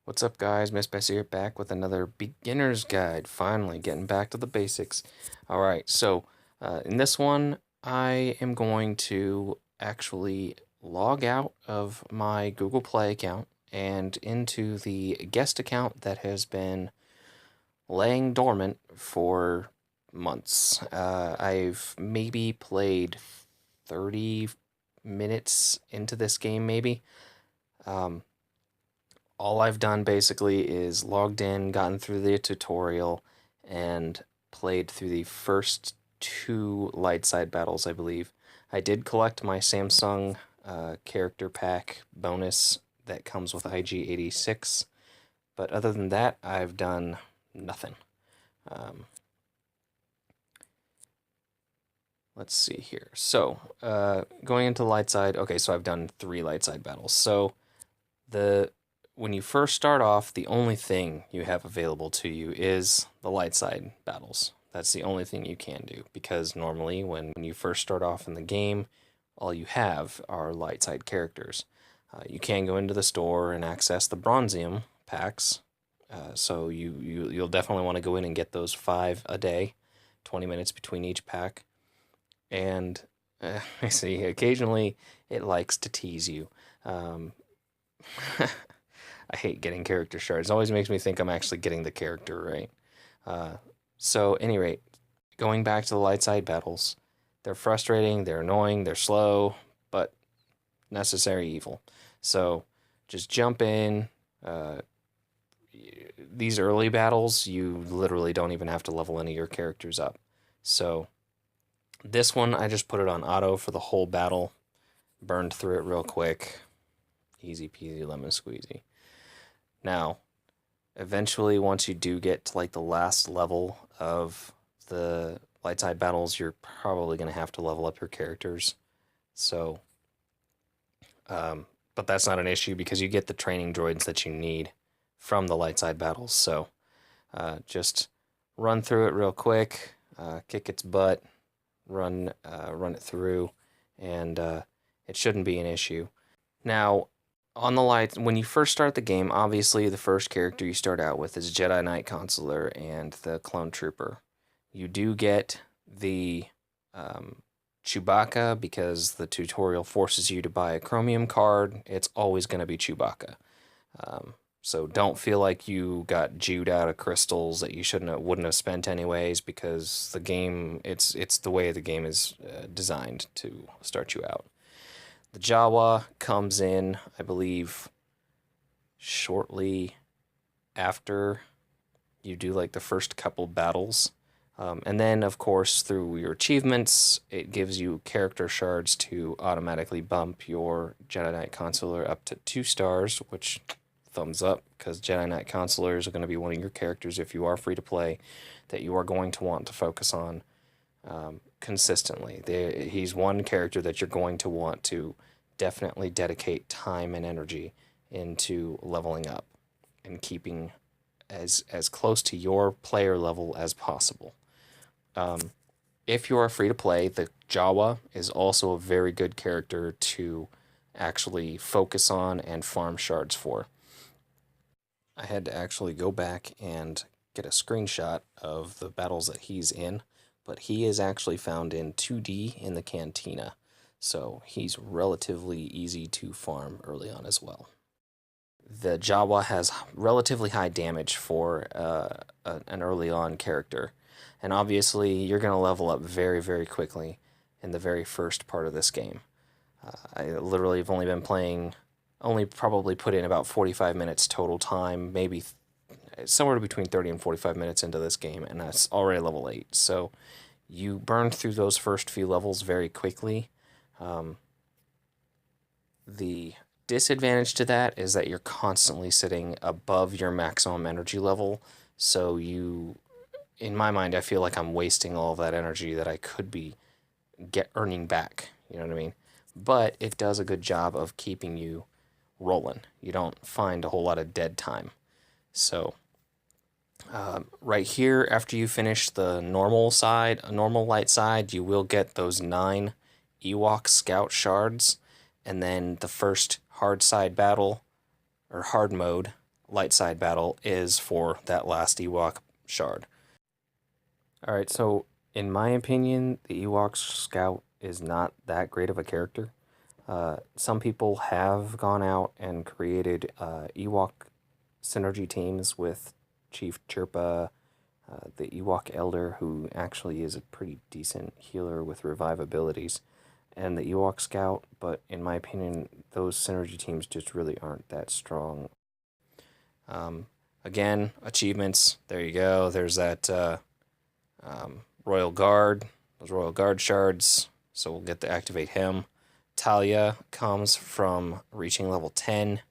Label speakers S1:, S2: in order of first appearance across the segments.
S1: What's up, guys? Miss Bessie here, back with another beginner's guide. Finally, getting back to the basics. Alright, so in this one, I am going to actually log out of my Google Play account and into the guest account that has been laying dormant for months. I've maybe played 30 minutes into this game, maybe. Um, all I've done basically is logged in, gotten through the tutorial, and played through the first two light side battles, I believe. I did collect my Samsung character pack bonus that comes with IG-86, but other than that, I've done nothing. Let's see here. So, going into light side, okay, so I've done 3 light side battles. So, when you first start off, the only thing you have available to you is the light side battles. That's the only thing you can do, because normally when you first start off in the game, all you have are light side characters. You can go into the store and access the Bronzium packs, so you'll definitely want to go in and get those 5 a day, 20 minutes between each pack. And I see occasionally it likes to tease you. I hate getting character shards. It always makes me think I'm actually getting the character right. So, any rate, going back to the light side battles, they're frustrating, they're annoying, they're slow, but necessary evil. So, just jump in. These early battles, you literally don't even have to level any of your characters up. So, this one, I just put it on auto for the whole battle. Burned through it real quick. Easy peasy lemon squeezy. Now, eventually, once you do get to like the last level of the light side battles, you're probably going to have to level up your characters. So, but that's not an issue because you get the training droids that you need from the light side battles. So, just run through it real quick, kick its butt, run it through, and it shouldn't be an issue. Now, on the light, when you first start the game, obviously the first character you start out with is Jedi Knight Consular and the Clone Trooper. You do get the Chewbacca because the tutorial forces you to buy a chromium card. It's always going to be Chewbacca. So don't feel like you got jewed out of crystals that you wouldn't have spent anyways, because the game, it's the way the game is designed to start you out. The Jawa comes in, I believe, shortly after you do like the first couple battles. And then, of course, through your achievements, it gives you character shards to automatically bump your Jedi Knight Consular up to 2 stars, which, thumbs up, because Jedi Knight Consulars are going to be one of your characters, if you are free to play, that you are going to want to focus on consistently. He's one character that you're going to want to definitely dedicate time and energy into leveling up and keeping as close to your player level as possible. If you are free to play, the Jawa is also a very good character to actually focus on and farm shards for. I had to actually go back and get a screenshot of the battles that he's in, but he is actually found in 2D in the Cantina, so he's relatively easy to farm early on as well. The Jawa has relatively high damage for an early on character, and obviously you're going to level up very, very quickly in the very first part of this game. I literally have only been playing, probably put in about 45 minutes total time, maybe somewhere between 30 and 45 minutes into this game, and that's already level 8. So you burn through those first few levels very quickly. The disadvantage to that is that you're constantly sitting above your maximum energy level, so in my mind, I feel like I'm wasting all of that energy that I could be earning back, you know what I mean? But it does a good job of keeping you rolling. You don't find a whole lot of dead time. So right here, after you finish the normal light side, you will get those 9 Ewok Scout shards, and then the first hard side battle, or hard mode, light side battle is for that last Ewok shard. Alright, so in my opinion, the Ewok Scout is not that great of a character. Some people have gone out and created Ewok synergy teams with Chief Chirpa, the Ewok Elder, who actually is a pretty decent healer with revive abilities, and the Ewok Scout, but in my opinion, those synergy teams just really aren't that strong. Again, achievements, there you go, there's that Royal Guard, those Royal Guard shards, so we'll get to activate him. Talia comes from reaching level 10,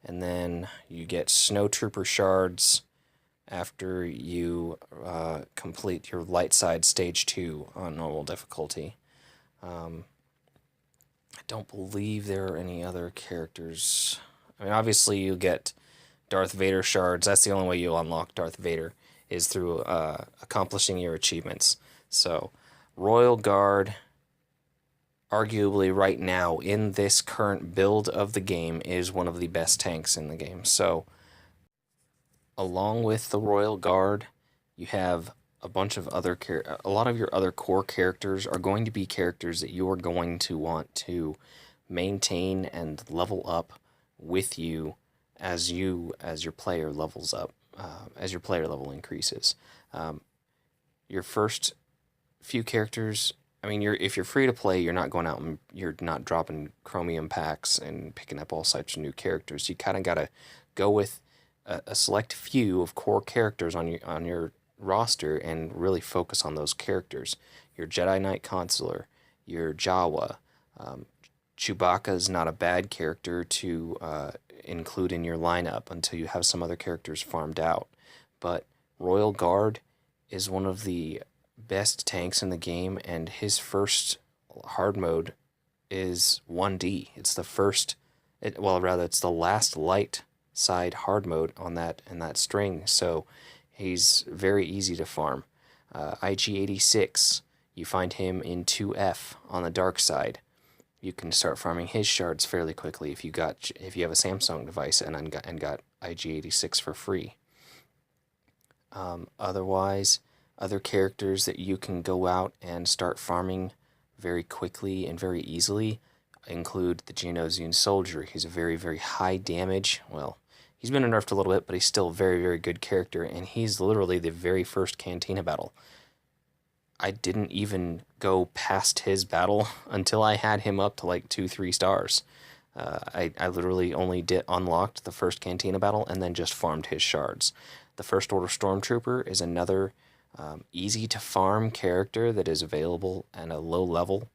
S1: and then you get Snow Trooper shards after you complete your light side stage 2 on normal difficulty. I don't believe there are any other characters. I mean, obviously you get Darth Vader shards. That's the only way you'll unlock Darth Vader, is through accomplishing your achievements. So, Royal Guard, arguably right now, in this current build of the game, is one of the best tanks in the game. So, along with the Royal Guard, you have a bunch of other a lot of your other core characters are going to be characters that you are going to want to maintain and level up with you as your player levels up, as your player level increases. Your first few characters, I mean, if you're free to play, you're not going out and you're not dropping chromium packs and picking up all sorts of new characters. You kind of got to go with a select few of core characters on your roster and really focus on those characters. Your Jedi Knight Consular, your Jawa. Chewbacca's not a bad character to include in your lineup until you have some other characters farmed out. But Royal Guard is one of the best tanks in the game, and his first hard mode is 1D. It's the first, it's the last light side hard mode on that string, so he's very easy to farm. IG-86, you find him in 2F on the dark side. You can start farming his shards fairly quickly if you have a Samsung device and got IG-86 for free. Otherwise, other characters that you can go out and start farming very quickly and very easily include the Geonosian Soldier. He's a very, very high damage. Well, he's been nerfed a little bit, but he's still a very, very good character, and he's literally the very first Cantina battle. I didn't even go past his battle until I had him up to like 2-3 stars. I literally only unlocked the first Cantina battle and then just farmed his shards. The First Order Stormtrooper is another easy to farm character that is available at a low level,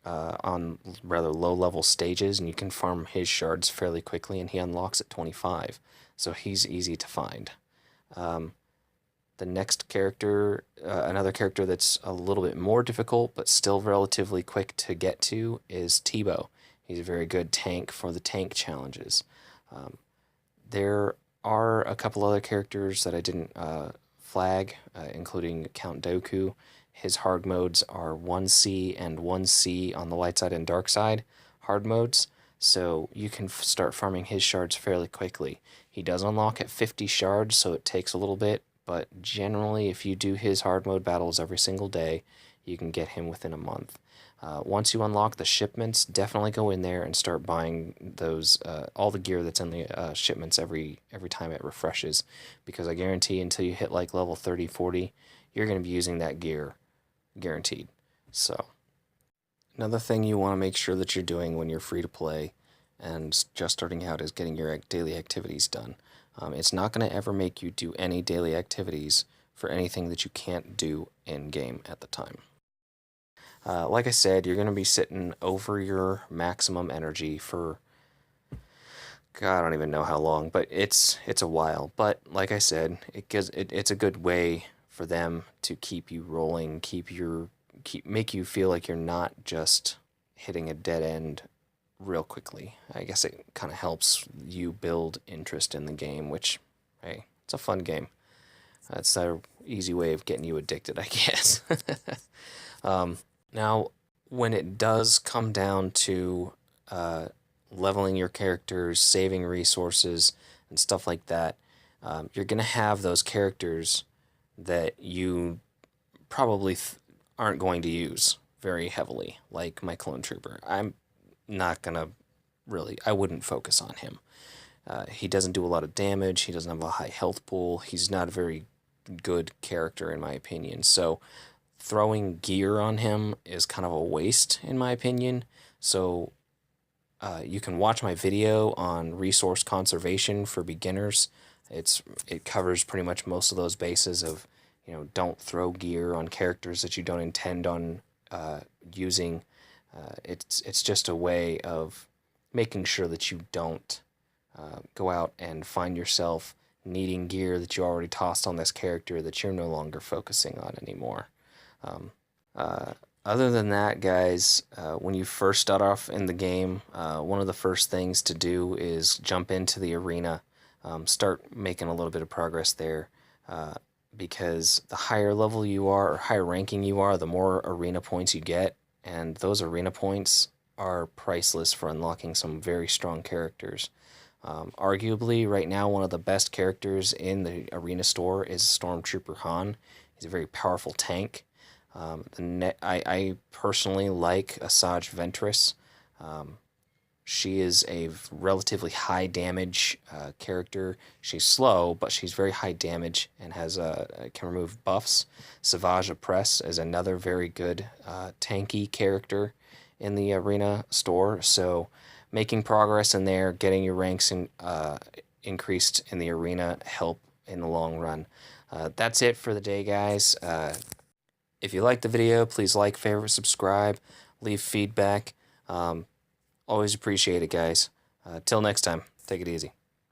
S1: on rather low level stages, and you can farm his shards fairly quickly, and he unlocks at 25, so he's easy to find. The next character, another character that's a little bit more difficult but still relatively quick to get to, is Tebow. He's a very good tank for the tank challenges. There are a couple other characters that I didn't flag, including Count Dooku. His hard modes are 1C and 1C on the light side and dark side hard modes, so you can start farming his shards fairly quickly. He does unlock at 50 shards, so it takes a little bit, but generally if you do his hard mode battles every single day, you can get him within a month. Once you unlock the shipments, definitely go in there and start buying those all the gear that's in the shipments every time it refreshes, because I guarantee until you hit like level 30, 40, you're going to be using that gear, guaranteed. So, another thing you want to make sure that you're doing when you're free to play and just starting out is getting your daily activities done. It's not going to ever make you do any daily activities for anything that you can't do in-game at the time. Like I said, you're going to be sitting over your maximum energy for, God, I don't even know how long, but it's a while. But like I said, it's a good way for them to keep you rolling, make you feel like you're not just hitting a dead end real quickly. I guess it kind of helps you build interest in the game, which, hey, it's a fun game. That's an easy way of getting you addicted, I guess. Now, when it does come down to leveling your characters, saving resources, and stuff like that, you're going to have those characters that you probably aren't going to use very heavily, like my clone trooper. I'm not going to really, I wouldn't focus on him. He doesn't do a lot of damage, he doesn't have a high health pool, he's not a very good character in my opinion. So throwing gear on him is kind of a waste in my opinion. So you can watch my video on resource conservation for beginners. It covers pretty much most of those bases of, don't throw gear on characters that you don't intend on using. It's just a way of making sure that you don't go out and find yourself needing gear that you already tossed on this character that you're no longer focusing on anymore. Um, uh, Other than that, guys, when you first start off in the game, one of the first things to do is jump into the arena, start making a little bit of progress there, because the higher level you are, or higher ranking you are, the more arena points you get, and those arena points are priceless for unlocking some very strong characters. Arguably, right now, one of the best characters in the arena store is Stormtrooper Han. He's a very powerful tank. I personally like Asajj Ventress. She is a relatively high damage character. She's slow, but she's very high damage and can remove buffs. Savage Opress is another very good tanky character in the arena store. So making progress in there, getting your ranks increased in the arena help in the long run. That's it for the day, guys. If you liked the video, please like, favorite, subscribe, leave feedback. Always appreciate it, guys. Till next time, take it easy.